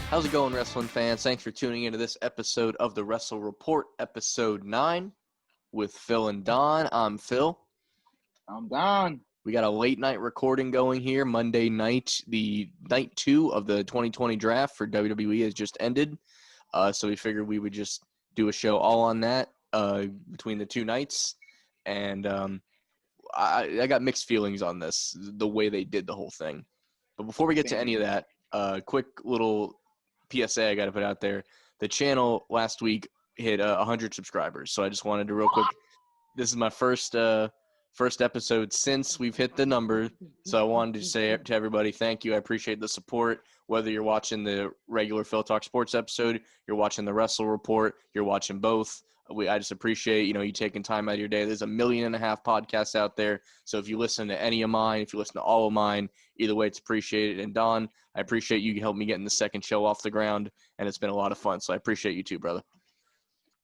How's it going, wrestling fans? Thanks for tuning into this episode of the Wrestle Report, episode 9, with Phil and Don. I'm Phil. I'm Don. We got a late night recording going here. Monday night, the night 2 of the 2020 draft for WWE has just ended. So we figured we would just do a show all on that between the two nights. And I got mixed feelings on this, the way they did the whole thing. But before we get to any of that, quick little PSA I got to put out there. The channel last week hit 100 subscribers. So I just wanted to real quick. This is my first episode since we've hit the number. So I wanted to say to everybody, thank you. I appreciate the support. Whether you're watching the regular Phil Talk Sports episode, you're watching the Wrestle Report, you're watching both. I just appreciate, you taking time out of your day. There's 1.5 million podcasts out there. So if you listen to any of mine, if you listen to all of mine, either way, it's appreciated. And Don, I appreciate you helping me getting the second show off the ground, and it's been a lot of fun. So I appreciate you too, brother.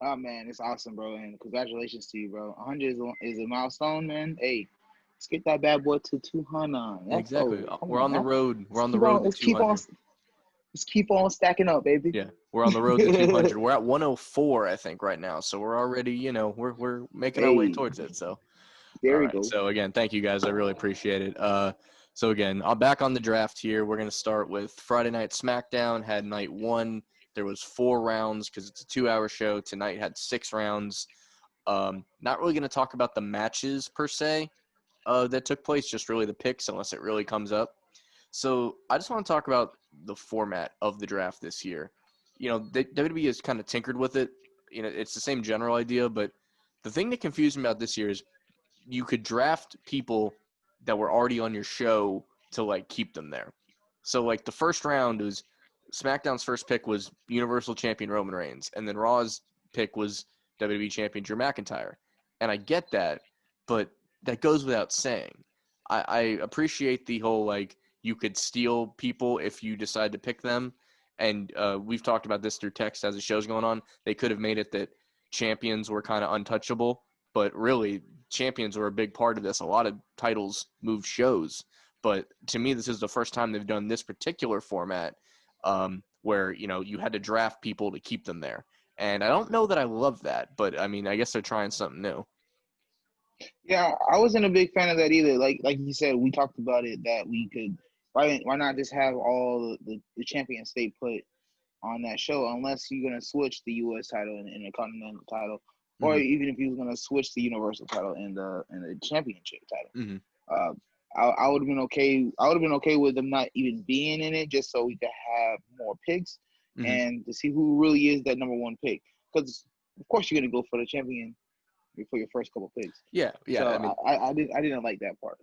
Oh, man, it's awesome, bro, and congratulations to you, bro. 100 is a milestone, man. Hey, let's get that bad boy to 200. Exactly. We're on the road. We're on the road to 200. Let's keep on stacking up, baby. Yeah, we're on the road to 200. We're at 104, I think, right now. So we're already, we're making our way towards it. So there we go. So again, thank you guys. I really appreciate it. So again, I'm back on the draft here. We're gonna start with Friday Night SmackDown. Had night 1. There was 4 rounds because it's a 2-hour show. Tonight had 6 rounds. Not really gonna talk about the matches per se that took place. Just really the picks, unless it really comes up. So I just want to talk about the format of the draft this year. WWE has kind of tinkered with it. It's the same general idea, but the thing that confused me about this year is you could draft people that were already on your show to, keep them there. So, the first round was SmackDown's first pick was Universal Champion Roman Reigns, and then Raw's pick was WWE Champion Drew McIntyre. And I get that, but that goes without saying. I appreciate the whole, you could steal people if you decide to pick them. And we've talked about this through text as the show's going on. They could have made it that champions were kind of untouchable, but really champions were a big part of this. A lot of titles moved shows. But to me, this is the first time they've done this particular format where, you had to draft people to keep them there. And I don't know that I love that, but, I guess they're trying something new. Yeah, I wasn't a big fan of that either. Like you said, we talked about it that we could – why not just have all the champions stay put on that show unless you're going to switch the U.S. title and the Continental title, or even if you're going to switch the Universal title and the Championship title. I would have been okay. I would have been okay with them not even being in it, just so we could have more picks and to see who really is that number 1 pick. Because of course you're going to go for the champion for your first couple picks. Yeah. So I didn't like that part.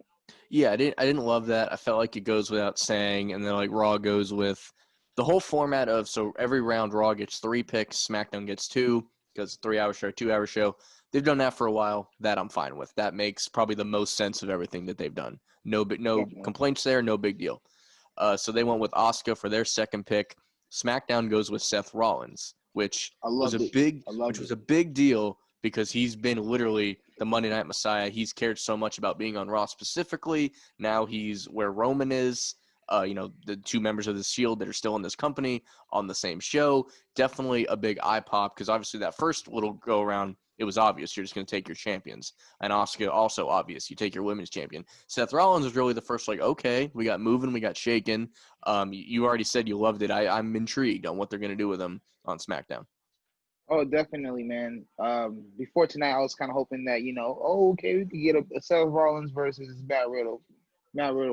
Yeah, I didn't love that. I felt like it goes without saying, and then Raw goes with the whole format of, so every round Raw gets 3 picks, SmackDown gets 2 because 3-hour show, 2-hour show. They've done that for a while. That I'm fine with. That makes probably the most sense of everything that they've done. No complaints there, no big deal. So they went with Asuka for their second pick. SmackDown goes with Seth Rollins, which was a big deal because he's been literally the Monday Night Messiah. He's cared so much about being on Raw specifically. Now he's where Roman is. The 2 members of the Shield that are still in this company on the same show. Definitely a big eye pop because obviously that first little go around, it was obvious you're just going to take your champions. And Asuka, also obvious, you take your women's champion. Seth Rollins was really the first, okay, we got moving, we got shaken. You already said you loved it. I'm intrigued on what they're going to do with him on SmackDown. Oh, definitely, man. Before tonight, I was kind of hoping that, okay, we could get a Seth Rollins versus Matt Riddle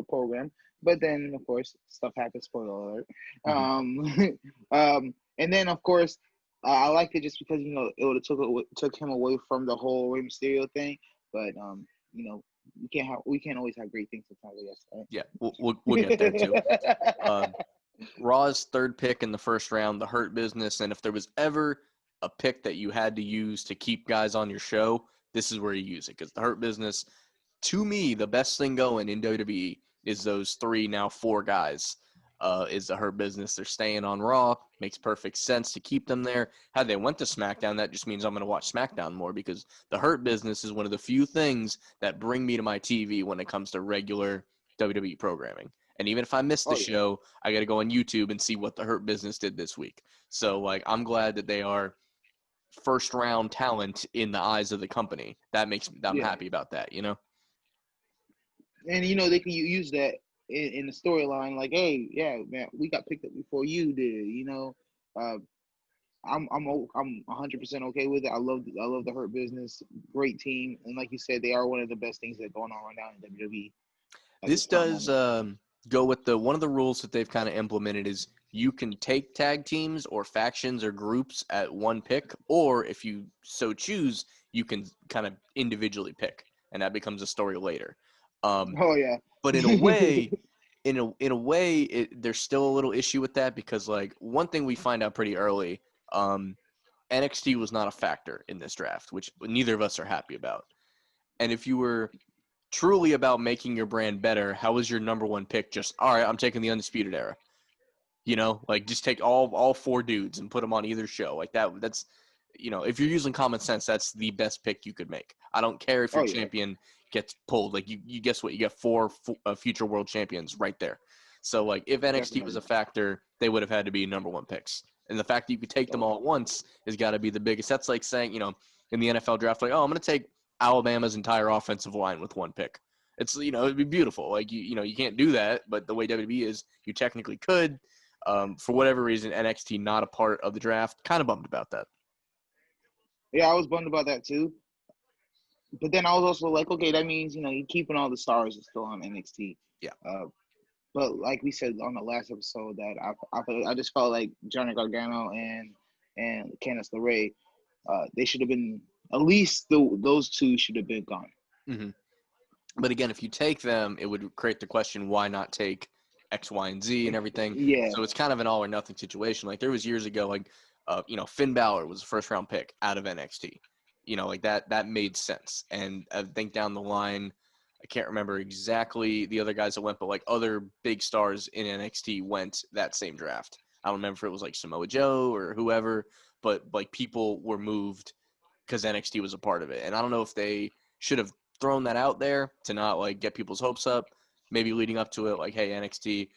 program. But then, of course, stuff happens, spoiler alert. And then, of course, I liked it just because, it would have took him away from the whole Rey Mysterio thing. But, we can't always have great things sometimes, I guess. Right? Yeah, we'll get there, too. Raw's third pick in the first round, the Hurt Business. And if there was ever a pick that you had to use to keep guys on your show, this is where you use it. Because the Hurt Business, to me, the best thing going in WWE is those 3, now 4 guys, is the Hurt Business. They're staying on Raw. Makes perfect sense to keep them there. Had they went to SmackDown, that just means I'm going to watch SmackDown more because the Hurt Business is one of the few things that bring me to my TV when it comes to regular WWE programming. And even if I miss the Oh, yeah. show, I got to go on YouTube and see what the Hurt Business did this week. So, like, I'm glad that they are first round talent in the eyes of the company. I'm Yeah. happy about that, you know? And, you know, they can use that in the storyline. Like, hey, yeah, man, we got picked up before you did, you know? I'm 100% okay with it. I love the Hurt Business. Great team. And like you said, they are one of the best things that are going on right now in WWE at This this current does moment. go with one of the rules that they've kind of implemented is you can take tag teams or factions or groups at one pick, or if you so choose, you can kind of individually pick, and that becomes a story later. Oh yeah. But in a way, there's still a little issue with that because like one thing we find out pretty early, NXT was not a factor in this draft, which neither of us are happy about. And if you were truly about making your brand better, how was your number one pick just, all right, I'm taking the Undisputed Era? You know, like just take all four dudes and put them on either show. Like that's, you know, if you're using common sense, that's the best pick you could make. I don't care if your Oh yeah. champion gets pulled. Like you guess what? You get four future world champions right there. So like if NXT was Definitely. a factor, they would have had to be number one picks. And the fact that you could take them Oh, all at once has got to be the biggest. That's like saying, you know, in the NFL draft, like, oh, I'm going to take Alabama's entire offensive line with one pick. It's, you know, it'd be beautiful. Like, you know, you can't do that, but the way WWE is, you technically could. For whatever reason, NXT not a part of the draft. Kind of bummed about that. yeah, I was bummed about that too. But then I was also like, okay, that means, you know, you're keeping all the stars that's still on NXT. Yeah. But like we said on the last episode, that I just felt like Johnny Gargano and Candice LeRae, they should have been at least those two should have been gone. Mm-hmm. But again, if you take them, it would create the question, why not take X, Y, and Z and everything? Yeah. So it's kind of an all or nothing situation. Like there was years ago, like, you know, Finn Balor was a first round pick out of NXT. You know, like that made sense. And I think down the line, I can't remember exactly the other guys that went, but like other big stars in NXT went that same draft. I don't remember if it was like Samoa Joe or whoever, but like people were moved because NXT was a part of it. And I don't know if they should have thrown that out there to not like get people's hopes up, maybe leading up to it, like, hey, NXT,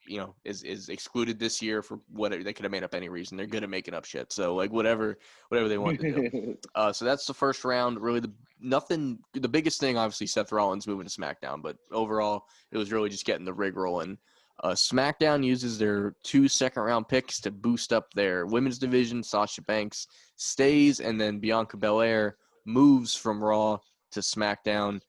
you know, is excluded this year for whatever. They could have made up any reason. They're good at making up shit. So like whatever they want to do. So that's the first round. Really, the biggest thing, obviously, Seth Rollins moving to SmackDown, but overall, it was really just getting the rig rolling. SmackDown uses their 2 second-round picks to boost up their women's division. Sasha Banks stays, and then Bianca Belair moves from Raw to SmackDown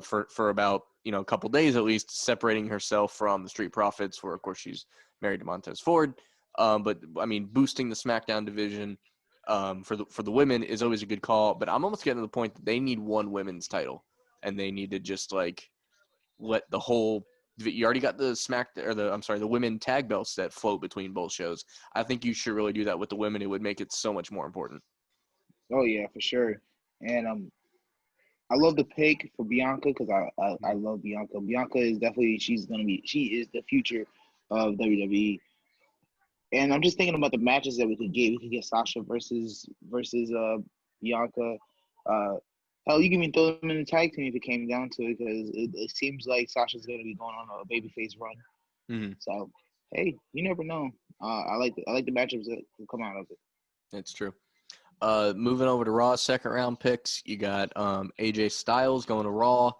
for about, you know, a couple days at least, separating herself from the Street Profits, where of course she's married to Montez Ford. But I mean, boosting the SmackDown division for the women is always a good call. But I'm almost getting to the point that they need one women's title, and they need to just like let the whole. You already got the women tag belts that float between both shows. I think you should really do that with the women. It would make it so much more important. Oh yeah, for sure. And I love the pick for Bianca because I love Bianca. Bianca is definitely she is the future of WWE. And I'm just thinking about the matches that we could get. We could get Sasha versus Bianca. Uh, hell, you can even throw them in the tag team if it came down to it, because it seems like Sasha's going to be going on a babyface run. Mm-hmm. So hey, you never know. I like the matchups that will come out of it. That's true. Moving over to Raw, second round picks. You got AJ Styles going to Raw.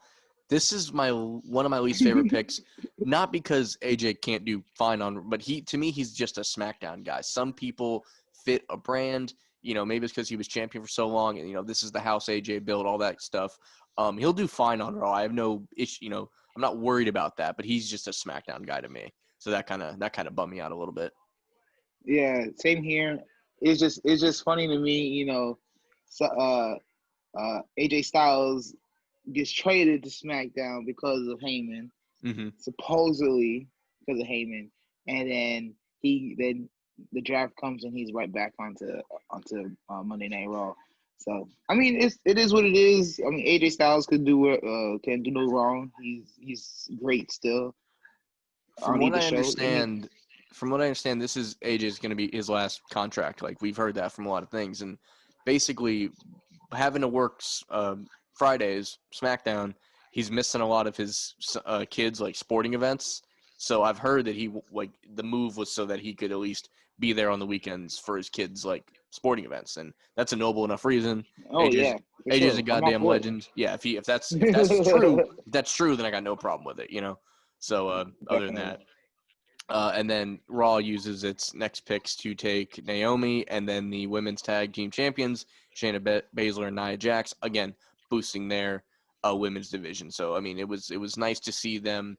This is one of my least favorite picks, not because AJ can't do fine on, but to me he's just a SmackDown guy. Some people fit a brand, you know, maybe it's because he was champion for so long, and you know this is the house AJ built, all that stuff. He'll do fine on Raw. I have no issue, you know, I'm not worried about that, but he's just a SmackDown guy to me. So that kind of bummed me out a little bit. Yeah, same here. It's just funny to me, you know. So, AJ Styles gets traded to SmackDown because of Heyman, Mm-hmm. supposedly because of Heyman, and then the draft comes and he's right back onto Monday Night Raw. So I mean, it is what it is. I mean, AJ Styles can do no wrong. He's great still From on what either I show. understand, this is AJ's going to be his last contract. Like we've heard that from a lot of things, and basically having to work Fridays SmackDown, he's missing a lot of his kids like sporting events. So I've heard that the move was so that he could at least be there on the weekends for his kids' like sporting events, and that's a noble enough reason. Oh yeah, for AJ's sure. a I'm all goddamn for it. legend. Yeah, if that's true, then I got no problem with it. So other than Definitely. that. And then Raw uses its next picks to take Naomi and then the women's tag team champions, Shayna Baszler and Nia Jax, again, boosting their women's division. So, I mean, it was nice to see them.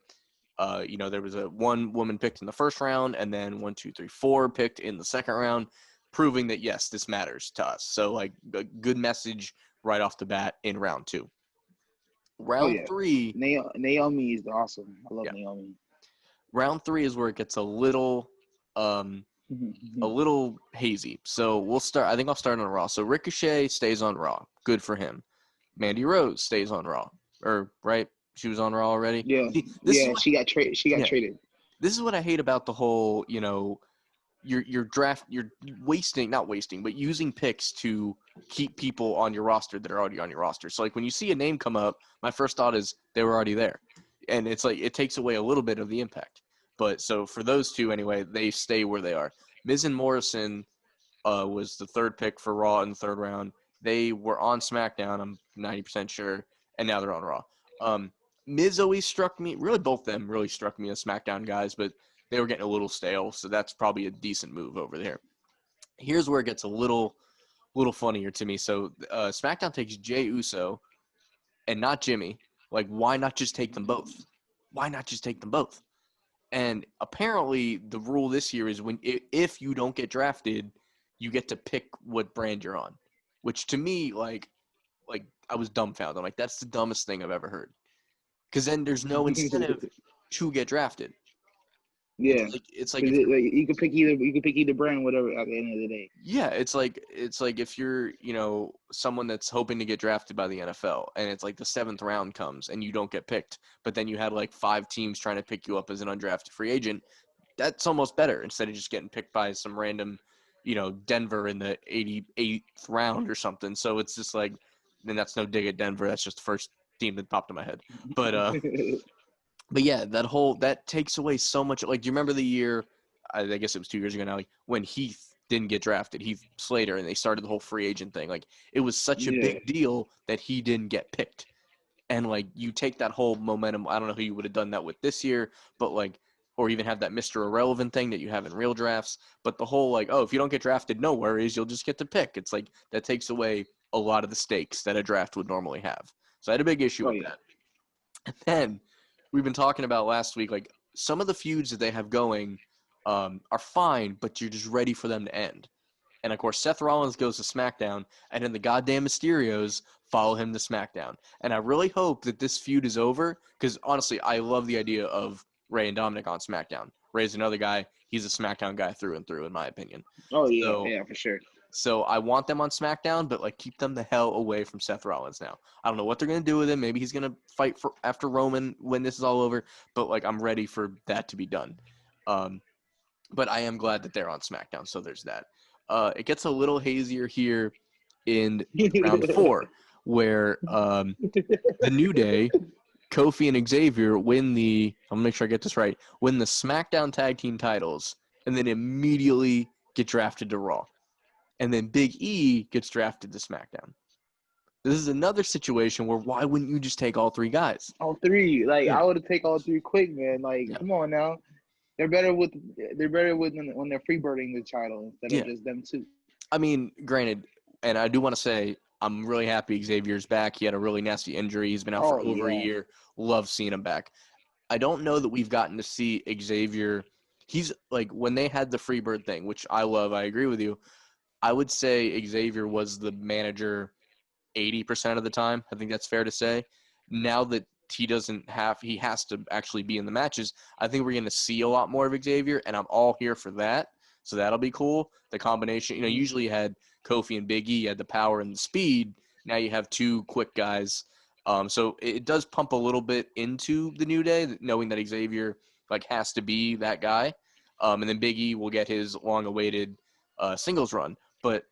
There was a one woman picked in the first round and then 1, 2, 3, 4 picked in the second round, proving that, yes, this matters to us. So, like, a good message right off the bat in round 2. Oh Round yeah, 3. Naomi is awesome. I love Yeah. Naomi. Round 3 is where it gets a little hazy. So we'll start. I think I'll start on Raw. So Ricochet stays on Raw. Good for him. Mandy Rose stays on Raw. Right? She was on Raw already. Yeah, See, yeah. She got traded. She got traded. This is what I hate about the whole. Your draft. You're not wasting, but using picks to keep people on your roster that are already on your roster. So like when you see a name come up, my first thought is they were already there, and it's like it takes away a little bit of the impact. But so for those two anyway, they stay where they are. Miz and Morrison was the third pick for Raw in the third round. They were on SmackDown, I'm 90% sure, and now they're on Raw. Miz always struck me, really both of them really struck me as SmackDown guys, but they were getting a little stale, so that's probably a decent move over there. Here's where it gets a little funnier to me. So SmackDown takes Jey Uso and not Jimmy. Like, why not just take them both? Why not just take them both? And apparently, the rule this year is if you don't get drafted, you get to pick what brand you're on. Which to me, like I was dumbfounded. I'm like, that's the dumbest thing I've ever heard. Because then there's no incentive to get drafted. Yeah, It's like because you could pick either brand, whatever. At the end of the day. yeah, it's like if you're someone that's hoping to get drafted by the NFL and it's like the 7th round comes and you don't get picked, but then you had like 5 teams trying to pick you up as an undrafted free agent. That's almost better instead of just getting picked by some random, Denver in the 88th round or something. So it's just like, then that's no dig at Denver. That's just the first team that popped in my head. But yeah, that takes away so much. Like, do you remember the year? I guess it was 2 years ago now. Like when Heath didn't get drafted, Heath Slater, and they started the whole free agent thing. Like it was such a big deal that he didn't get picked. And like you take that whole momentum. I don't know who you would have done that with this year, but like, or even have that Mr. Irrelevant thing that you have in real drafts. But the whole like, oh, if you don't get drafted, no worries, you'll just get to pick. It's like that takes away a lot of the stakes that a draft would normally have. So I had a big issue with that. And then we've been talking about last week, like some of the feuds that they have going are fine, but you're just ready for them to end. And of course, Seth Rollins goes to SmackDown, and then the goddamn Mysterios follow him to SmackDown. And I really hope that this feud is over, because honestly, I love the idea of Rey and Dominic on SmackDown. Rey's another guy; he's a SmackDown guy through and through, in my opinion. Oh yeah, for sure. So I want them on SmackDown, but like keep them the hell away from Seth Rollins now. I don't know what they're gonna do with him. Maybe he's gonna fight for after Roman when this is all over. But like I'm ready for that to be done. But I am glad that they're on SmackDown. So there's that. It gets a little hazier here in round 4, where the New Day, Kofi and Xavier win the. I'm gonna make sure I get this right. Win the SmackDown Tag Team titles, and then immediately get drafted to Raw. And then Big E gets drafted to SmackDown. This is another situation where why wouldn't you just take all 3 guys? All 3, like Yeah. I would have taken all 3 quick, man. Like, come on now, they're better with when they're freebirding the title instead of just them 2. I mean, granted, and I do want to say I'm really happy Xavier's back. He had a really nasty injury. He's been out for over a year. Love seeing him back. I don't know that we've gotten to see Xavier. He's like when they had the Freebird thing, which I love. I agree with you. I would say Xavier was the manager 80% of the time. I think that's fair to say. Now that he has to actually be in the matches, I think we're going to see a lot more of Xavier, and I'm all here for that. So that'll be cool. The combination, usually you had Kofi and Big E, you had the power and the speed. Now you have 2 quick guys. So it does pump a little bit into the New Day, knowing that Xavier has to be that guy. And then Big E will get his long-awaited singles run. But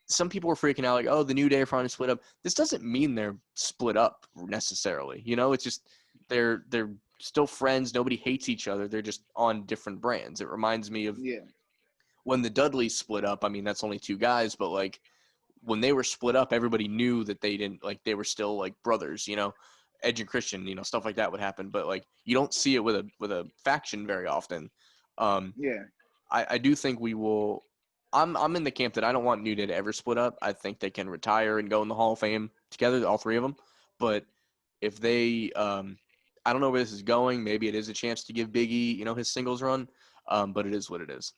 some people were freaking out like, oh, the New Day are finally split up. This doesn't mean they're split up necessarily. It's just they're still friends. Nobody hates each other. They're just on different brands. It reminds me of when the Dudleys split up. I mean, that's only two guys, but like when they were split up, everybody knew that they didn't like they were still like brothers, you know, Edge and Christian, you know, stuff like that would happen. But like you don't see it with a faction very often. Yeah. I do think we will. I'm in the camp that I don't want New Day to ever split up. I think they can retire and go in the Hall of Fame together, all three of them. But if they, I don't know where this is going. Maybe it is a chance to give Big E, you know, his singles run. But it is what it is.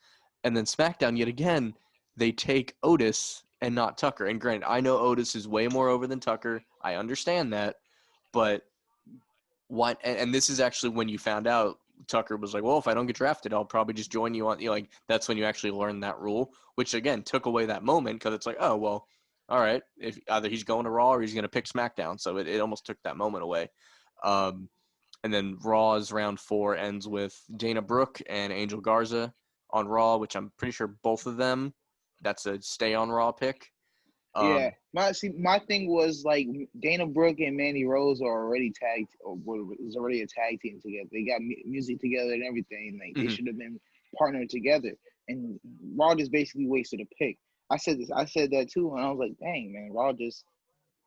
And then SmackDown, yet again, they take Otis and not Tucker. And granted, I know Otis is way more over than Tucker. I understand that. But why? And this is actually when you found out Tucker was like, well, if I don't get drafted, I'll probably just join you on, you know, like that's when you actually learn that rule, which again took away that moment because it's like, oh, well, all right, if either he's going to Raw or he's going to pick SmackDown. So it almost took that moment away. And then Raw's round 4 ends with Dana Brooke and Angel Garza on Raw, which I'm pretty sure both of them, that's a stay on Raw pick. Yeah, my thing was like Dana Brooke and Mandy Rose are already tagged, or was already a tag team together. They got music together and everything. Like they should have been partnered together. And Raw just basically wasted a pick. I said that too, and I was like, dang man,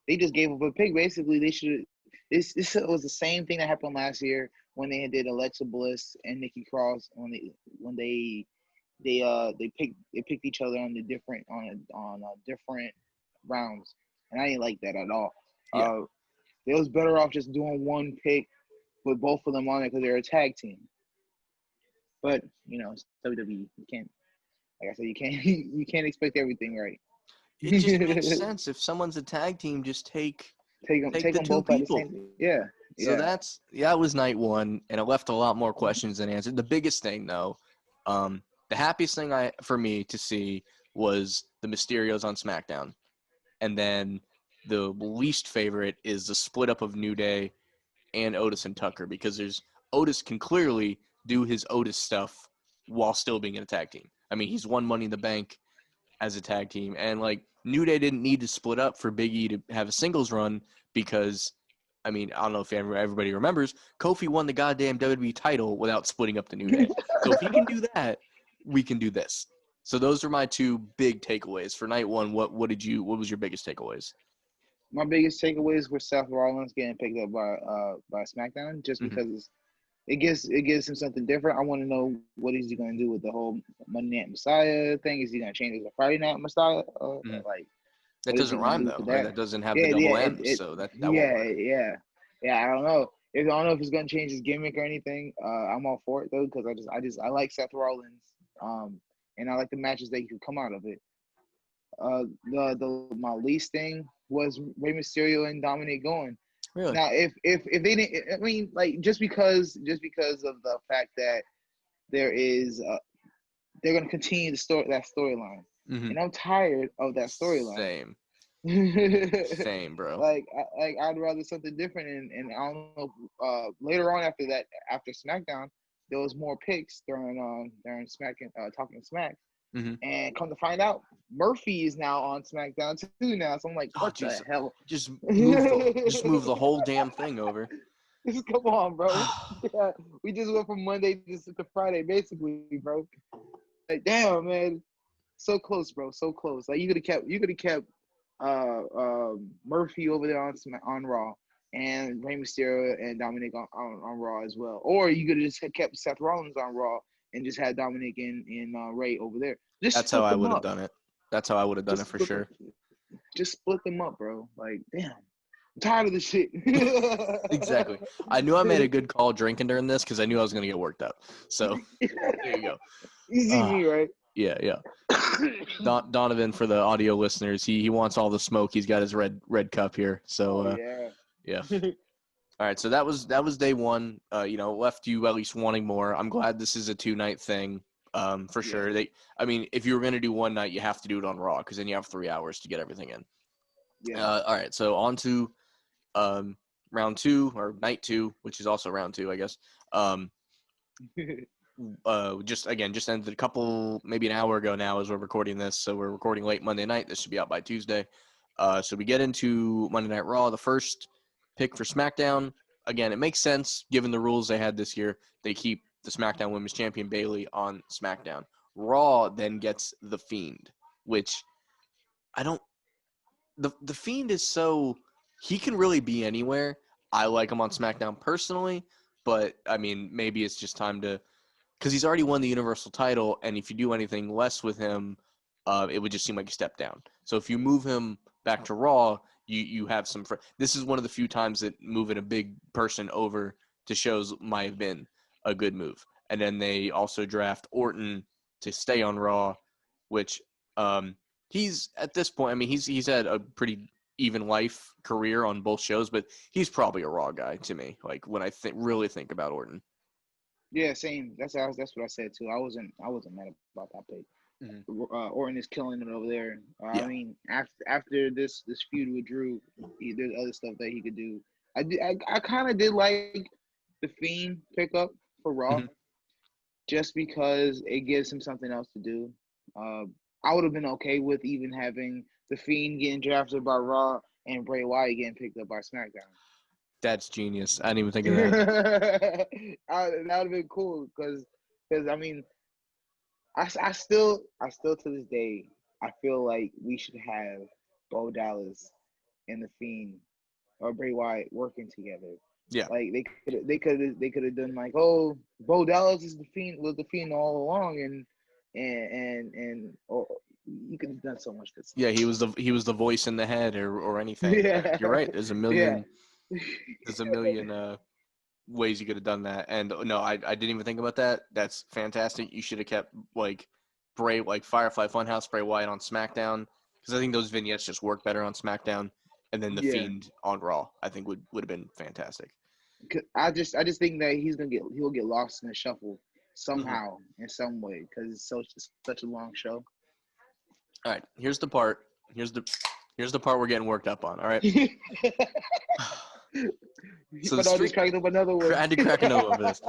they just gave up a pick. Basically, they should. This was the same thing that happened last year when they did Alexa Bliss and Nikki Cross when they picked each other on different rounds, and I didn't like that at all. Yeah. It was better off just doing one pick with both of them on it because they're a tag team. But you know, it's WWE. You can't, like I said, you can't expect everything right. It just makes sense. If someone's a tag team, just take them the both two at the people. same. Yeah. So that was night 1, and it left a lot more questions than answered. The biggest thing, though, the happiest thing for me to see was the Mysterios on SmackDown, and then the least favorite is the split up of New Day and Otis and Tucker, because Otis can clearly do his Otis stuff while still being in a tag team. I mean, he's won Money in the Bank as a tag team, and like New Day didn't need to split up for Big E to have a singles run because, I mean, I don't know if everybody remembers, Kofi won the goddamn WWE title without splitting up the New Day. So if he can do that, we can do this. So those are my two big takeaways for night 1. What was your biggest takeaways? My biggest takeaways were Seth Rollins getting picked up by SmackDown just because it gives him something different. I want to know what is he going to do with the whole Monday Night Messiah thing. Is he going to change it to Friday Night Messiah? Like that doesn't rhyme though. That doesn't have the double M's, so that won't work. I don't know. I don't know if it's going to change his gimmick or anything. I'm all for it though because I like Seth Rollins. And I like the matches that could come out of it. My least thing was Rey Mysterio and Dominic going. Really? Now, if they didn't, I mean, like just because of the fact that they're going to continue that storyline, and I'm tired of that storyline. Same, bro. Like I'd rather something different, and I don't know. Later on after SmackDown, there was more picks during Talking Smack. And come to find out, Murphy is now on SmackDown too now. So I'm like, what the hell? Just move the whole damn thing over. Just come on, bro. Yeah, we just went from Monday to Friday, basically, bro. Like, damn, man, so close, bro, so close. Like you could have kept Murphy over there on Raw, and Rey Mysterio and Dominic on Raw as well, or you could have just kept Seth Rollins on Raw and just had Dominic and Ray over there. That's how I would have done it. That's how I would have done it for sure. Just split them up, bro. Like, damn. I'm tired of this shit. Exactly. I knew I made a good call drinking during this because I knew I was going to get worked up. So, there you go. You see me, right? Yeah. Donovan, for the audio listeners, he wants all the smoke. He's got his red cup here. So, yeah. All right, so that was day 1. Left you at least wanting more. I'm glad this is a 2-night thing, for sure. I mean, if you were going to do one night, you have to do it on Raw because then you have 3 hours to get everything in. Yeah. All right, so on to round 2 or night 2, which is also round 2, I guess. Just ended a couple, maybe an hour ago now as we're recording this. So we're recording late Monday night. This should be out by Tuesday. So we get into Monday Night Raw. The first pick for SmackDown, again, it makes sense given the rules they had this year. They keep the SmackDown Women's Champion Bayley on SmackDown. Raw then gets The Fiend, which I don't – the Fiend is so – he can really be anywhere. I like him on SmackDown personally, but, I mean, maybe it's just time to – because he's already won the Universal title, and if you do anything less with him, it would just seem like a step down. So if you move him back to Raw, you have some this is one of the few times that moving a big person over to shows might have been a good move. And then they also draft Orton to stay on Raw, which he's at this point, I mean, he's had a pretty even life career on both shows, but he's probably a Raw guy to me, like when I really think about Orton. Yeah, same. That's what I said too. I wasn't mad about that pick. Orton is killing it over there. Yeah. I mean, after this feud with Drew, there's other stuff that he could do. I kind of did like the Fiend pickup for Raw, just because it gives him something else to do. I would have been okay with even having the Fiend getting drafted by Raw and Bray Wyatt getting picked up by SmackDown. That's genius. I didn't even think of that. That would have been cool because I mean, I still to this day I feel like we should have Bo Dallas and the Fiend or Bray Wyatt working together. Yeah, like they could have done like, oh, Bo Dallas was the Fiend all along, and you could have done so much good stuff. Yeah, he was the voice in the head or anything. Yeah. You're right. There's a million. Yeah. There's a million ways you could have done that. And no, I didn't even think about that. That's fantastic. You should have kept like Firefly Funhouse, Bray Wyatt on SmackDown, because I think those vignettes just work better on SmackDown, and then the Fiend on Raw I think would have been fantastic. I just think that he'll get lost in the shuffle somehow in some way because it's such a long show. All right, here's the part we're getting worked up on. All right. So I just cracked up another one. I had to crack another one for this.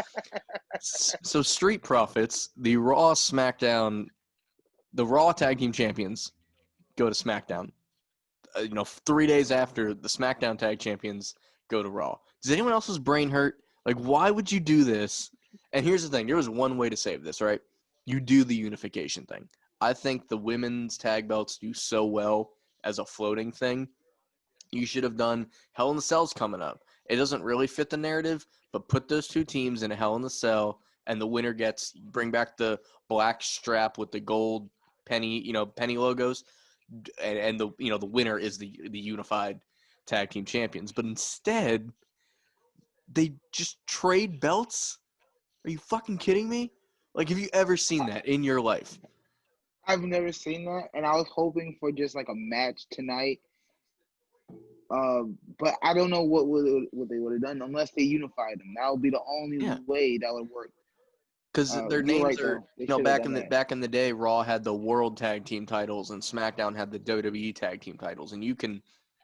So Street Profits, the Raw Tag Team Champions, go to SmackDown. 3 days after the SmackDown Tag Champions go to Raw. Does anyone else's brain hurt? Like, why would you do this? And here's the thing. There was one way to save this, right? You do the unification thing. I think the women's tag belts do so well as a floating thing. You should have done Hell in the Cell's coming up. It doesn't really fit the narrative, but put those two teams in a Hell in the Cell, and the winner bring back the black strap with the gold penny logos, and the winner is the unified tag team champions. But instead, they just trade belts. Are you fucking kidding me? Like, have you ever seen that in your life? I've never seen that, and I was hoping for just like a match tonight. But I don't know what they would have done unless they unified them. That would be the only way that would work. Because their names are, back in the day, Raw had the World Tag Team titles and SmackDown had the WWE Tag Team titles, and you can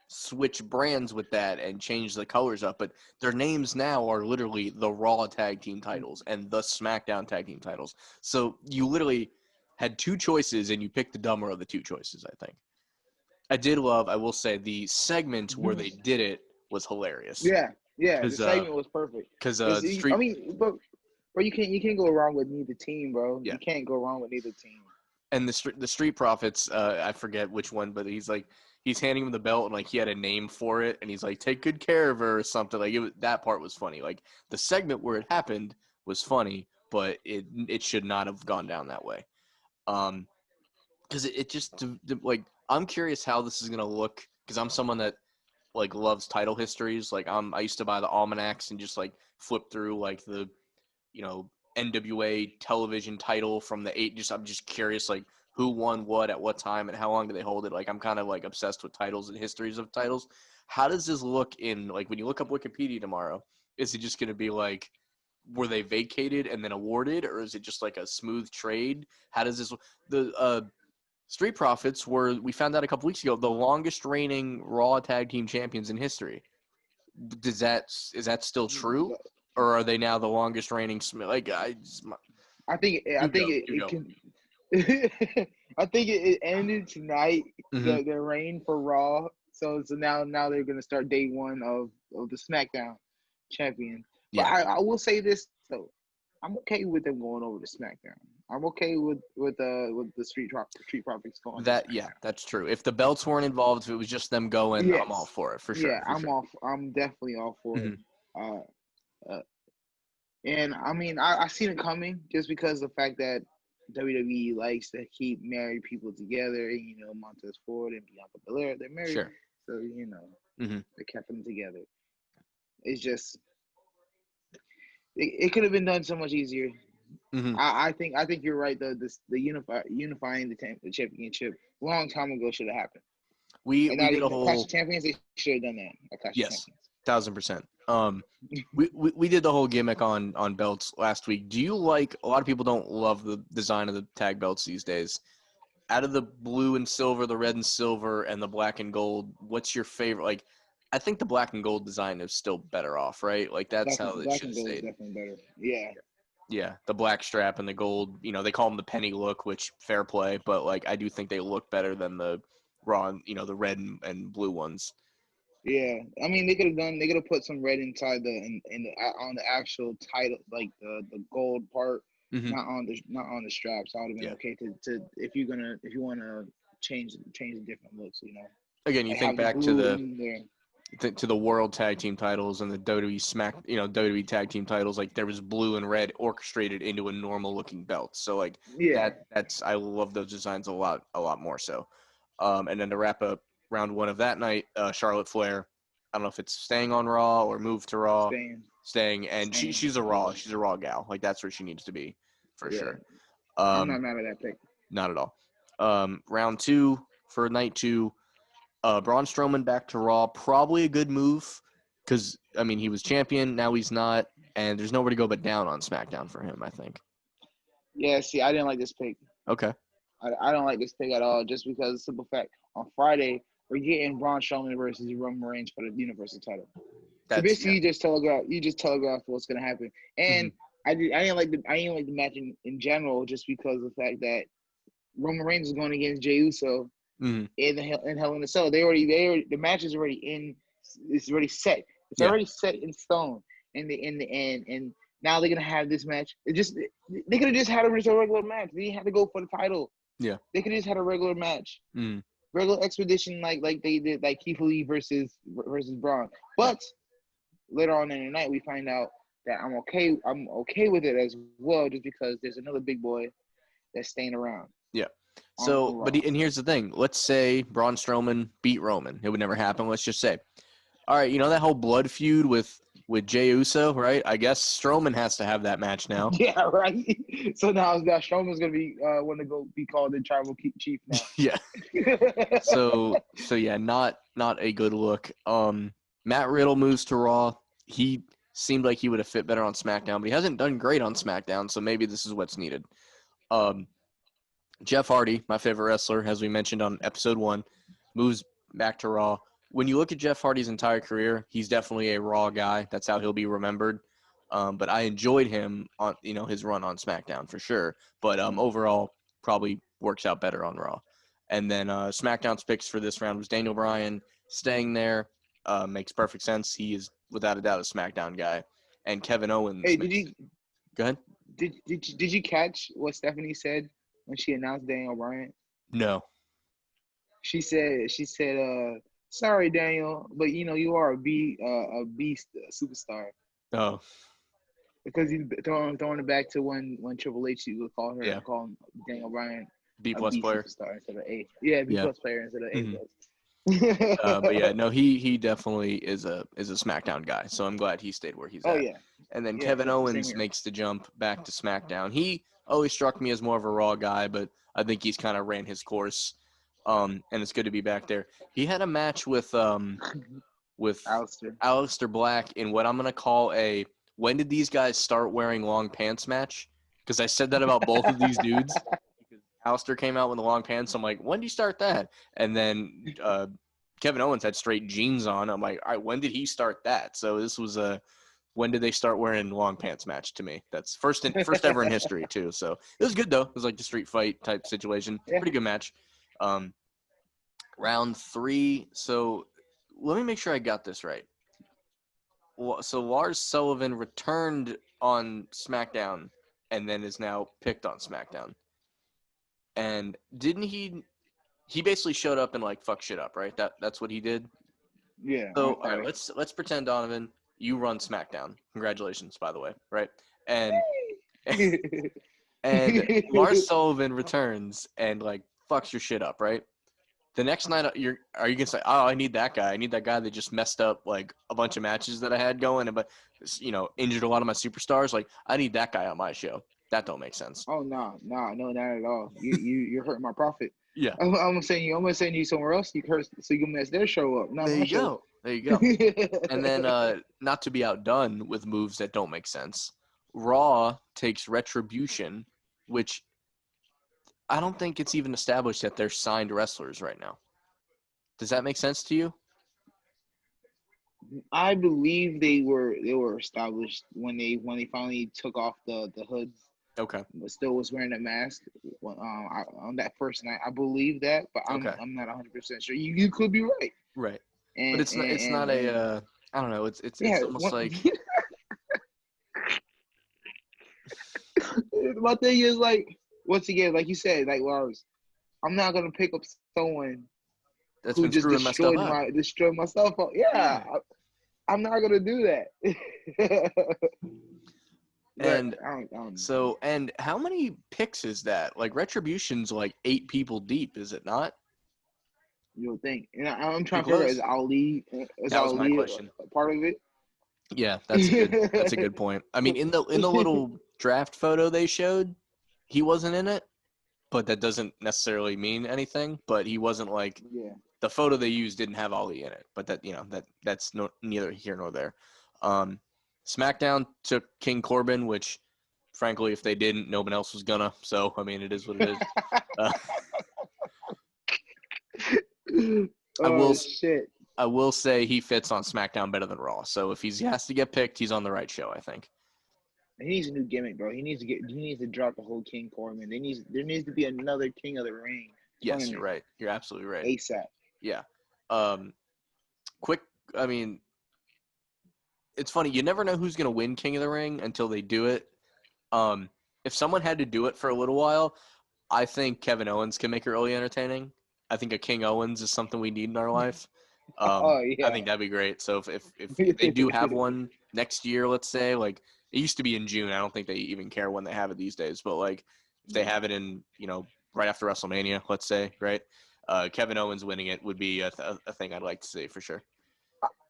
switch brands with that and change the colors up. But their names now are literally the Raw Tag Team titles and the SmackDown Tag Team titles. So you literally had two choices, and you picked the dumber of the two choices, I think. I will say, the segment where they did it was hilarious. Yeah, the segment was perfect. Because but you can't go wrong with neither team, bro. Yeah. You can't go wrong with neither team. And the Street Profits, I forget which one, but he's handing him the belt, and like he had a name for it, and he's like, "Take good care of her" or something. Like that part was funny. Like the segment where it happened was funny, but it should not have gone down that way. Because it just like, I'm curious how this is gonna look, because I'm someone that like loves title histories. Like I used to buy the almanacs and just like flip through like the NWA television title from the I'm just curious, like, who won what at what time and how long do they hold it. Like, I'm kind of like obsessed with titles and histories of titles. How does this look in, like, when you look up Wikipedia tomorrow? Is it just going to be like, were they vacated and then awarded, or is it just like a smooth trade? How does this the Street Profits were, we found out a couple weeks ago, the longest reigning Raw Tag Team Champions in history. Is that still true? Or are they now the longest reigning? Like, I think it ended tonight. Their reign for Raw. So now they're gonna start day one of the SmackDown. champion. But Yeah. I will say this though, I'm okay with them going over to SmackDown. I'm okay with the Street Profits going to SmackDown. That's true. If the belts weren't involved, if it was just them going, I'm all Yes. for it for Yeah, sure. For sure. I'm definitely all for it. Mhm. Uh, and I mean, I seen it coming just because the fact that WWE likes to keep married people together. You know, Montez Ford and Bianca Belair, they're married, Sure. so you know Mhm. they kept them together. It's just it could have been done so much easier. Mhm. I think you're right. The unifying the championship a long time ago should have happened. And We not did a even Clash whole of Champions. They should have done that. A Clash of yes, Champions. 1000%. We did the whole gimmick on belts last week. Do you like? A lot of people don't love the design of the tag belts these days. Out of the blue and silver, the red and silver, and the black and gold, what's your favorite? Like, I think the black and gold design is still better off, right? Like that's how it Black should and have gold is stayed. definitely better. Yeah. Yeah, the black strap and the gold. You know, they call them the penny look, which fair play, but like I do think they look better than the raw. You know, the red and blue ones. Yeah, I mean they could have put some red inside in the on the actual title, like the gold part, Hmm. not on the straps. I would have been Yeah. okay to if you want to change the different looks, you know, Again, you like think have the back to blue in there. the world tag team titles and the WWE WWE tag team titles. Like there was blue and red orchestrated into a normal looking belt. So like Yeah, that's I love those designs a lot more so. And then to wrap up round one of that night, Charlotte Flair. I don't know if it's staying on Raw or moved to Raw, staying, staying, and staying. she's a Raw gal. Like that's where she needs to be for Yeah, sure. I'm Um, not mad at that pick. not at all. Round two for night two. Braun Strowman back to Raw, probably a good move because I mean he was champion, now he's not, and there's nowhere to go but down on SmackDown for him. I think. Yeah, see, I didn't like this pick. Okay. I don't like this pick at all, just because of the simple fact on Friday we're getting Braun Strowman versus Roman Reigns for the Universal title. So That's basically, you just telegraph what's gonna happen. Mhm. And I didn't like the match in general, just because of the fact that Roman Reigns is going against Jey Uso Mhm. in Hell in a Cell. The match is already in. It's already set. It's Yeah. already set in stone. In the end, and now they're gonna have this match. They could have just had a regular match. They didn't have to go for the title. Yeah. They could have just had a regular match, Mhm. regular expedition like they did, like Keithley versus Braun. Yeah. But later on in the night, we find out that I'm okay. I'm okay with it as well, just because there's another big boy that's staying around Yeah. on So, Raw. and here's the thing. Let's say Braun Strowman beat Roman. It would never happen. Let's just say. All right, you know that whole blood feud with Jey Uso, right? I guess Strowman has to have that match now. Yeah, right. So now Strowman's gonna be want to go be called the tribal chief now. Yeah. So yeah, not a good look. Matt Riddle moves to Raw. He seemed like he would have fit better on SmackDown, but he hasn't done great on SmackDown, so maybe this is what's needed. Um, Jeff Hardy, my favorite wrestler, as we mentioned on episode 1, moves back to Raw. When you look at Jeff Hardy's entire career, he's definitely a Raw guy. That's how he'll be remembered. But I enjoyed him on his run on SmackDown for sure. But overall, probably works out better on Raw. And then SmackDown's picks for this round was Daniel Bryan staying there. Makes perfect sense. He is without a doubt a SmackDown guy. And Kevin Owens. Hey, Go ahead. did you catch what Stephanie said when she announced Daniel Bryan? No. She said, sorry Daniel, but you know you are a beast superstar, Oh, because he's throwing it back to when Triple H would yeah. call Daniel Bryan B a plus B player. superstar instead of A. Yeah, B Yeah. plus player instead of A Mhm. plus. But yeah, no, he definitely is a SmackDown guy. So I'm glad he stayed where he's Oh at. yeah, And then yeah. Kevin Same Owens here. makes the jump back to SmackDown. He always struck me as more of a Raw guy, but I think he's kind of ran his course. And it's good to be back there. He had a match with Alistair. Aleister Black in what I'm gonna call a when did these guys start wearing long pants match? Because I said that about both of these dudes. Because Aleister came out with the long pants. I'm like, when do you start that? And then Kevin Owens had straight jeans on. I'm like, all right, when did he start that? So this was a when did they start wearing long pants match to me? That's first ever in history too. So it was good though. It was like the street fight type situation. Yeah. Pretty good match. Round 3. So let me make sure I got this right. So Lars Sullivan returned on SmackDown and then is now picked on SmackDown. And didn't he basically showed up and like fuck shit up, right? That's what he did. Yeah. So On all right, Friday. let's pretend, Donovan, you run SmackDown. Congratulations, by the way, right? And and Lars Sullivan returns and like fucks your shit up, right? The next night, are you gonna say, "Oh, I need that guy. I need that guy that just messed up like a bunch of matches that I had going, but injured a lot of my superstars. Like, I need that guy on my show." That don't make sense. Oh no, not at all. You're hurting my profit. Yeah. I'm gonna send you somewhere else. You curse so you can mess their show up. Not There my you show. go. There you go. And then, not to be outdone with moves that don't make sense, Raw takes Retribution, which I don't think it's even established that they're signed wrestlers right now. Does that make sense to you? I believe they were established when they finally took off the hoods, Okay. but still was wearing a mask on that first night. I believe that, but Okay. I'm not 100% sure. You could be right. Right. But And it's not a I don't know. It's yeah, almost like my thing is like once again, like you said, like Lars, I'm not gonna pick up someone that's who been just screwing my stuff up. destroyed my cell phone. Yeah, I'm not gonna do that. And I don't so, and how many picks is that? Like Retribution's like 8 people deep, is it not? you'll think, and I'm Too trying to figure out close? is That was my Ali question. a part of it? Yeah, that's a good point. I mean, in the little draft photo they showed, he wasn't in it, but that doesn't necessarily mean anything. But he wasn't like Yeah. the photo they used didn't have Ali in it. But that's neither here nor there. SmackDown took King Corbin, which frankly, if they didn't, no one else was gonna. So I mean, it is what it is. Oh shit! I will say he fits on SmackDown better than Raw. So if he has to get picked, he's on the right show, I think. He needs a new gimmick, bro. He needs to drop the whole King Corbin. There needs to be another King of the Ring. Yes, you're right. You're absolutely right. ASAP. Yeah. Quick. I mean, it's funny. You never know who's gonna win King of the Ring until they do it. If someone had to do it for a little while, I think Kevin Owens can make it really entertaining. I think a King Owens is something we need in our life. Oh yeah. I think that'd be great. So if they do have one next year, let's say, like it used to be in June. I don't think they even care when they have it these days. But like if they have it in, right after WrestleMania, let's say, right? Kevin Owens winning it would be a thing I'd like to see for sure.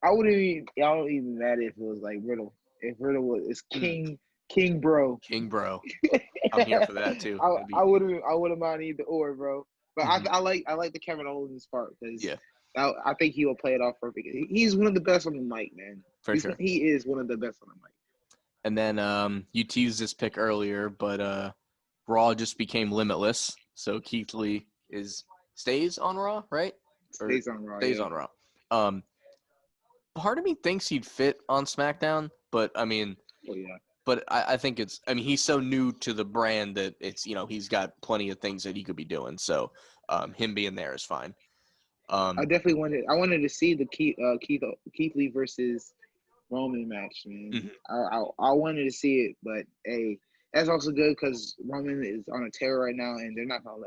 I wouldn't even mad if it was like Riddle. If Riddle was King Bro. King Bro. I'm here for that too. I wouldn't mind either or, bro. But Mhm. I like the Kevin Owens part because Yeah, I think he will play it off perfectly. He's one of the best on the mic, man. sure. He is one of the best on the mic. And then you teased this pick earlier, but Raw just became limitless. So Keithley stays on Raw, right? Stays on Raw. Stays Yeah. on Raw. Part of me thinks he'd fit on SmackDown, but I mean, Oh yeah. but I think he's so new to the brand that it's he's got plenty of things that he could be doing. So him being there is fine. I definitely wanted to see the Keithley versus Roman match, man. Mhm. I wanted to see it, but hey, that's also good because Roman is on a tear right now, and they're not gonna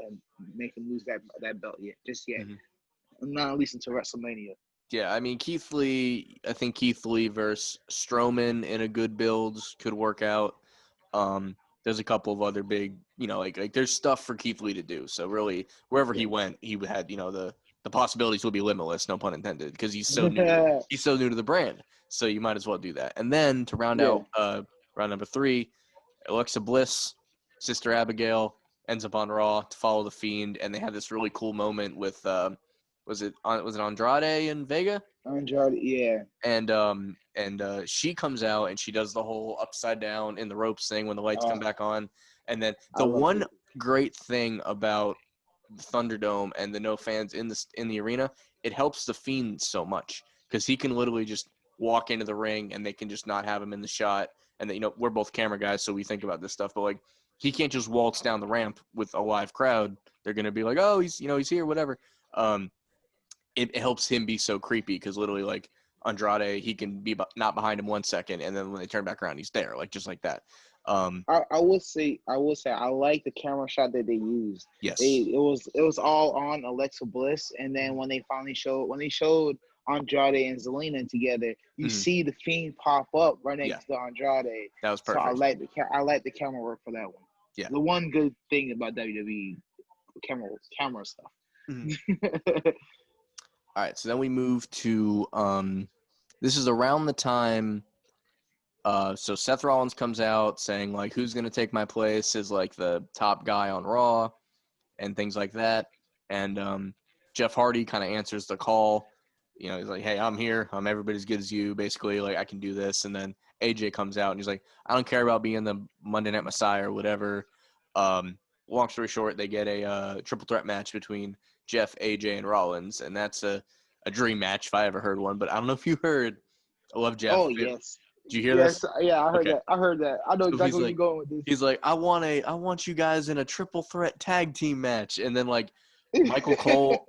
make him lose that belt just yet. Mhm. Not at least until WrestleMania. Yeah, I mean I think Keithley versus Strowman in a good build could work out. There's a couple of other big, like there's stuff for Keithley to do. So really, wherever he went, he had, the possibilities will be limitless, no pun intended, because he's so new. He's so new to the brand. So you might as well do that. And then to round out round number 3, Alexa Bliss, Sister Abigail ends up on Raw to follow the Fiend, and they had this really cool moment with was it Andrade and Vega? Andrade, yeah. And she comes out and she does the whole upside down in the ropes thing when the lights come back on. And then the one great thing about the Thunderdome and the no fans in the arena, it helps the Fiend so much because he can literally just walk into the ring and they can just not have him in the shot. And we're both camera guys, so we think about this stuff. But like, he can't just waltz down the ramp with a live crowd. They're gonna be like, oh, he's here, whatever. It helps him be so creepy because literally like Andrade, he can be not behind him 1 second, and then when they turn back around, he's there, like just like that. I will say I like the camera shot that they used. Yes. It was all on Alexa Bliss, and then when they showed Andrade and Zelina together, you see the Fiend pop up right next to Andrade. That was perfect. So I like the camera work for that one. Yeah. The one good thing about WWE camera stuff. All right, so then we move to this is around the time so Seth Rollins comes out saying like who's going to take my place as like the top guy on Raw and things like that. And Jeff Hardy kind of answers the call. You know, he's like, "Hey, I'm here. I'm everybody as good as you. Basically, like I can do this." And then AJ comes out and he's like, "I don't care about being the Monday Night Messiah or whatever." Long story short, they get a triple threat match between Jeff, AJ, and Rollins, and that's a dream match if I ever heard one. But I don't know if you heard. I love Jeff. Oh yes. Did you hear this? Yeah, I heard Okay. that. I heard that. I know exactly where you're going with this. He's like, I want you guys in a triple threat tag team match, and then like Michael Cole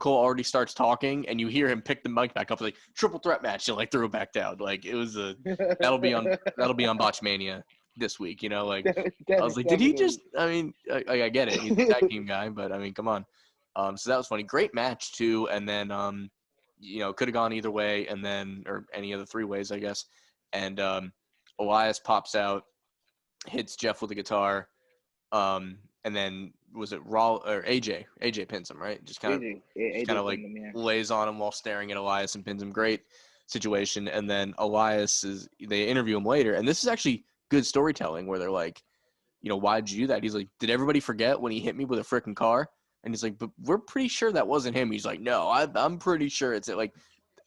already starts talking, and you hear him pick the mic back up, like triple threat match, and like throw it back down. Like it was that'll be on Botchmania this week. You know, like I was like, did he just? I mean, I get it, he's a tag team guy, but I mean, come on. So that was funny. Great match too, and then you know, could have gone either way, and then or any of the three ways, I guess. And Elias pops out, hits Jeff with a guitar, and then was it Raw or AJ? AJ pins him, right? Just kind of like lays on him while staring at Elias and pins him. Great situation. And then they interview him later, and this is actually good storytelling where they're like, you know, why'd you do that? He's like, did everybody forget when he hit me with a freaking car? And he's like, but we're pretty sure that wasn't him. He's like, no, I'm pretty sure it's it. Like,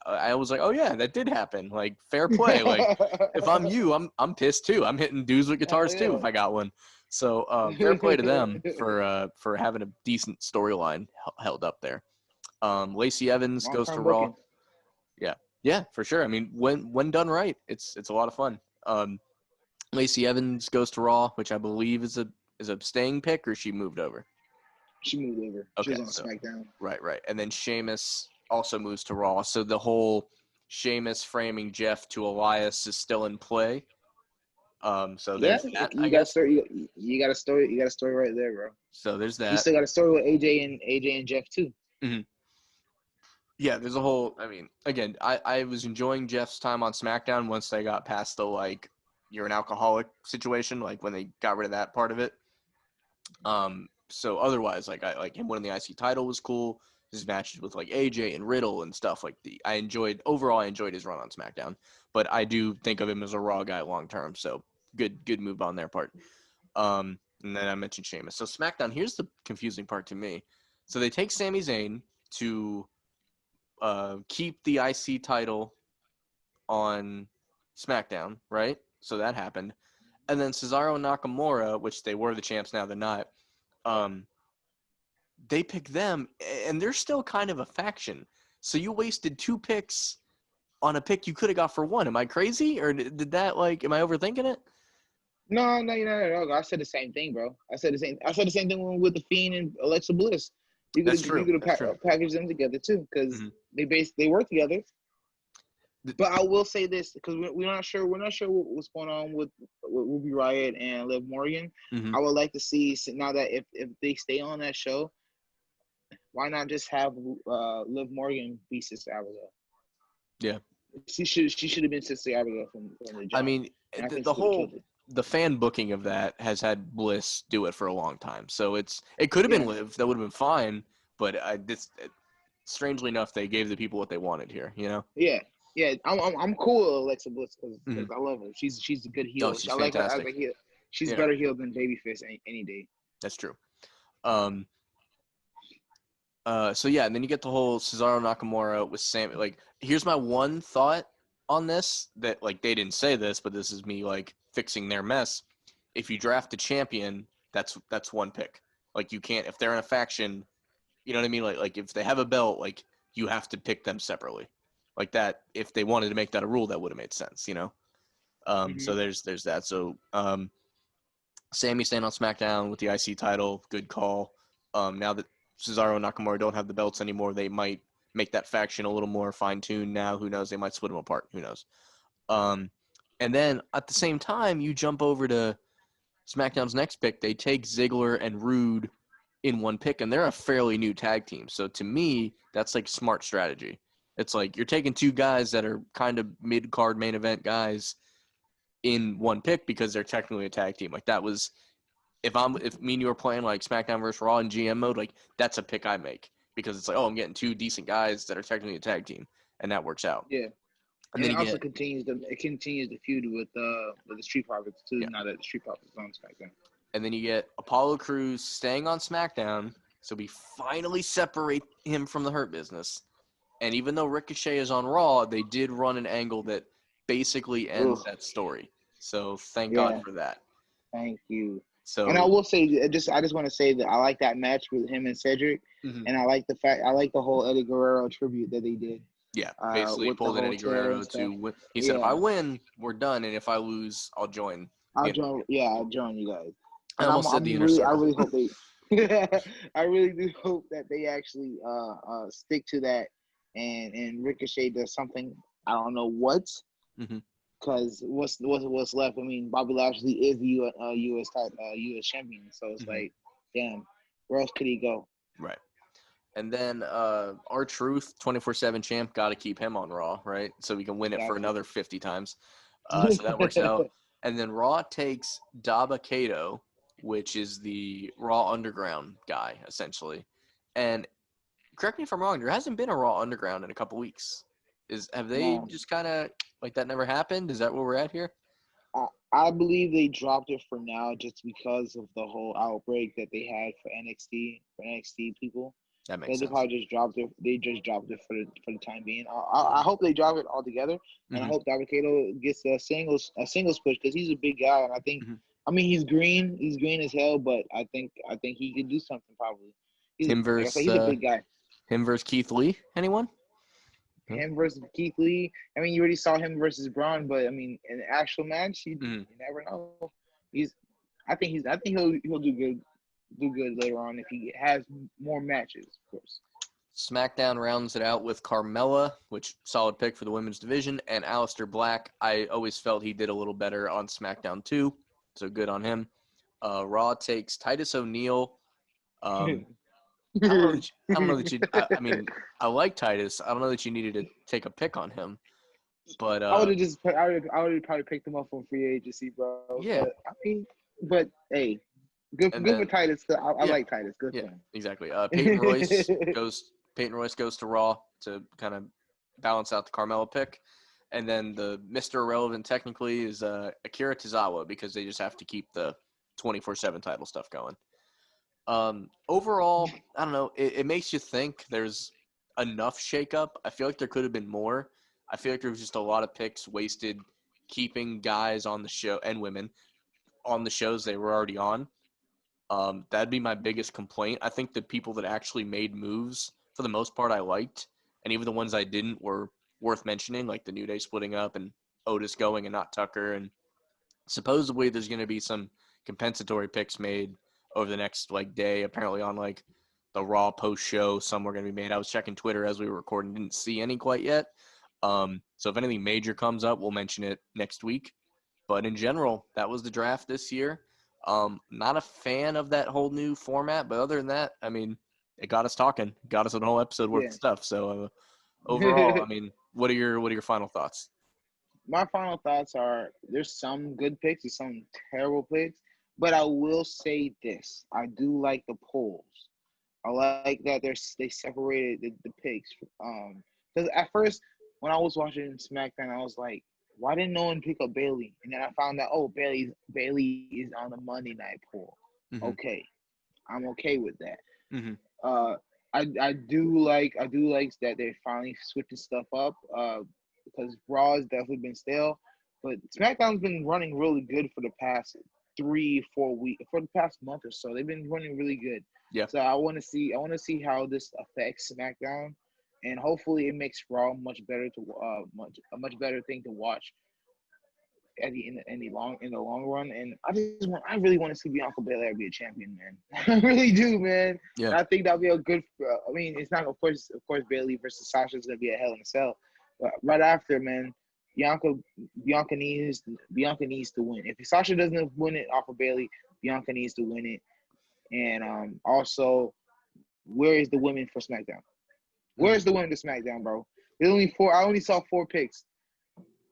I was like, oh yeah, that did happen. Like, fair play. Like, if I'm you, I'm pissed too. I'm hitting dudes with guitars too if I got one. So fair play to them for having a decent storyline held up there. Lacey Evans goes to Raw. Yeah, for sure. I mean, when done right, it's a lot of fun. Lacey Evans goes to Raw, which I believe is a staying pick, or she moved over. She moved over. Okay, she was on SmackDown. Right. And then Sheamus also moves to Raw. So the whole Sheamus framing Jeff to Elias is still in play. So there's that, you got a story right there, bro. So there's that. You still got a story with AJ and Jeff too. Mm-hmm. Yeah, there's a whole. I mean, again, I was enjoying Jeff's time on SmackDown once they got past the like you're an alcoholic situation, like when they got rid of that part of it. So otherwise, like I like him winning the IC title was cool. His matches with like AJ and Riddle and stuff like I enjoyed his run on SmackDown, but I do think of him as a Raw guy long term. So good move on their part. And then I mentioned Sheamus. So SmackDown, here's the confusing part to me. So they take Sami Zayn to keep the IC title on SmackDown, right? So that happened. And then Cesaro and Nakamura, which they were the champs, now they're not, they pick them, and they're still kind of a faction. So you wasted 2 picks on a pick you could have got for 1. Am I crazy? Or did that, like, am I overthinking it? No. I said the same thing, bro. I said the same thing with The Fiend and Alexa Bliss. You could have packaged them together, too, because they work together. But I will say this, because we're not sure what's going on with Ruby Riott and Liv Morgan. Mm-hmm. I would like to see now that if they stay on that show, why not just have Liv Morgan be Sister Abigail? Yeah, she should have been Sister Abigail from the jump. I mean, the fan booking of that has had Bliss do it for a long time, so it could have been Liv. That would have been fine, but strangely enough, they gave the people what they wanted here. You know? Yeah, I'm cool with Alexa Bliss because I love her. She's a good heel. Oh, she's I like her fantastic. as a heel. She's better heel than babyface any day. That's true. So yeah, and then you get the whole Cesaro Nakamura with Sam. Like, here's my one thought on this that like they didn't say this, but this is me like fixing their mess. If you draft a champion, that's 1 pick. Like you can't if they're in a faction. You know what I mean? Like if they have a belt, like you have to pick them separately. Like that, if they wanted to make that a rule, that would have made sense, you know? So there's that. So Sami staying on SmackDown with the IC title, good call. Now that Cesaro and Nakamura don't have the belts anymore, they might make that faction a little more fine-tuned now. Who knows? They might split them apart. Who knows? And then at the same time, you jump over to SmackDown's next pick. They take Ziggler and Rude in one pick, and they're a fairly new tag team. So to me, that's like smart strategy. It's like you're taking two guys that are kind of mid-card main event guys in one pick because they're technically a tag team. Like that was if me and you were playing like SmackDown versus Raw in GM mode, like that's a pick I make because it's like, oh, I'm getting two decent guys that are technically a tag team, and that works out. Yeah. And And then it you also get continues the feud with the Street Profits too. Yeah. Now that the Street Profits on SmackDown. and then you get Apollo Crews staying on SmackDown, so we finally separate him from the Hurt Business. And even though Ricochet is on Raw, they did run an angle that basically ends that story. So thank God for that. Thank you. So And I will say, I just want to say that I like that match with him and Cedric, and I like the whole Eddie Guerrero tribute that they did. Yeah, basically pulled in Eddie Guerrero to win. He said, if I win, we're done, and if I lose, I'll join. I'll join you guys. I almost said the inner circle. I really hope they I really do hope that they actually stick to that and Ricochet does something. I don't know what. Because what's left? I mean, Bobby Lashley is the U.S. champion, so it's like, damn, where else could he go? Right. And then R-Truth, 24/7 champ, got to keep him on Raw, right? So we can win it for another 50 times. So that works out. And then Raw takes Dabba-Kato, which is the Raw Underground guy, essentially. And correct me if I'm wrong, there hasn't been a Raw Underground in a couple weeks. Have they just kind of like that never happened? Is that where we're at here? I believe they dropped it for now just because of the whole outbreak that they had for NXT people. That makes sense. Probably just dropped it. They just dropped it for the time being. I hope they drop it all together, and I hope Dabba-Kato gets a singles push because he's a big guy, and I think I mean he's green as hell, but I think he could do something probably. He's a big guy. Him versus Keithley. Anyone? Him versus Keithley. I mean, you already saw him versus Braun, but I mean, in the actual match, you never know. I think he'll do good later on if he has more matches, of course. SmackDown rounds it out with Carmella, which solid pick for the women's division, and Aleister Black. I always felt he did a little better on SmackDown too, so good on him. Raw takes Titus O'Neil. I don't know that you. I mean, I like Titus. I don't know that you needed to take a pick on him, but I would have probably picked him up on free agency, bro. Yeah. But hey, good for Titus. I like Titus. Good for him. Exactly. Peyton Royce goes to Raw to kind of balance out the Carmella pick, and then the Mr. Irrelevant technically is Akira Tozawa because they just have to keep the 24/7 title stuff going. Overall, I don't know. It makes you think there's enough shakeup. I feel like there could have been more. I feel like there was just a lot of picks wasted keeping guys on the show and women on the shows they were already on. That'd be my biggest complaint. I think the people that actually made moves, for the most part, I liked. And even the ones I didn't were worth mentioning, like the New Day splitting up and Otis going and not Tucker. And supposedly there's going to be some compensatory picks made over the next day, apparently on the Raw post show. Some were going to be made. I was checking Twitter as we were recording, didn't see any quite yet. So if anything major comes up, we'll mention it next week. But in general, that was the draft this year. Not a fan of that whole new format, but other than that, I mean, it got us talking, got us a whole episode worth of stuff. So overall, I mean, what are your final thoughts? My final thoughts are: there's some good picks, there's some terrible picks. But I will say this: I do like the polls. I like that they separated the picks. Because at first, when I was watching SmackDown, I was like, why didn't no one pick up Bayley? And then I found out, Bayley is on the Monday night poll. Okay, I'm okay with that. I do like that they're finally switching stuff up. Because Raw has definitely been stale, but SmackDown's been running really good for the past 3-4 weeks, for the past month or so. They've been running really good. Yeah. So I want to see how this affects SmackDown, and hopefully it makes Raw a much better thing to watch. in the long run. And I really want to see Bianca Belair be a champion, man. I really do, man. Yeah. And I think that'll be a good. I mean, it's not of course Bayley versus Sasha is gonna be a Hell in a Cell, but right after, man, Bianca needs to win. If Sasha doesn't win it off of Bayley, Bianca needs to win it. And also, where is the women for SmackDown? Where's the women to SmackDown, bro? There's only 4. I only saw 4 picks.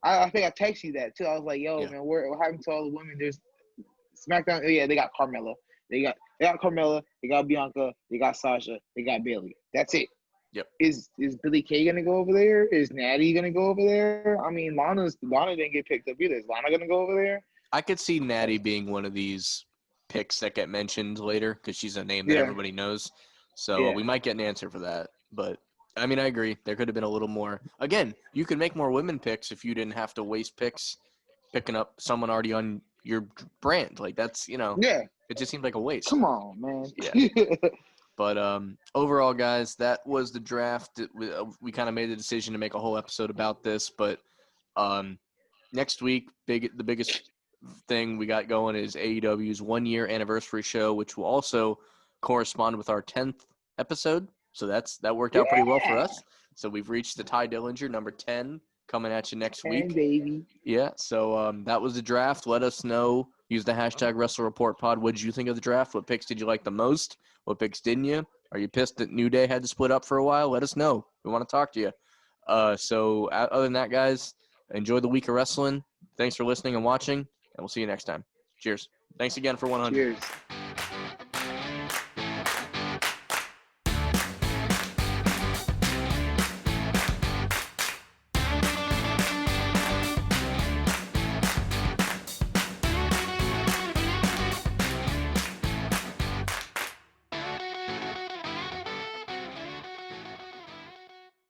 I think I texted you that too. I was like, yo, man, what happened to all the women? There's SmackDown. Oh, yeah, they got Carmella. They got Carmella. They got Bianca. They got Sasha. They got Bayley. That's it. Yep. Is Billie Kay gonna go over there? Is Natty gonna go over there? I mean, Lana didn't get picked up either. Is Lana gonna go over there? I could see Natty being one of these picks that get mentioned later because she's a name that everybody knows. So we might get an answer for that. But I mean, I agree. There could have been a little more. Again, you could make more women picks if you didn't have to waste picks picking up someone already on your brand. Like that's, it just seemed like a waste. Come on, man. Yeah. But overall, guys, that was the draft. We kind of made the decision to make a whole episode about this. But next week, the biggest thing we got going is AEW's 1-year anniversary show, which will also correspond with our 10th episode. So that worked out pretty well for us. So we've reached the Ty Dillinger, number 10, coming at you next week. Baby. Yeah, so that was the draft. Let us know. Use the hashtag WrestleReportPod. What did you think of the draft? What picks did you like the most? What picks didn't you? Are you pissed that New Day had to split up for a while? Let us know. We want to talk to you. So other than that, guys, enjoy the week of wrestling. Thanks for listening and watching, and we'll see you next time. Cheers. Thanks again for 100. Cheers.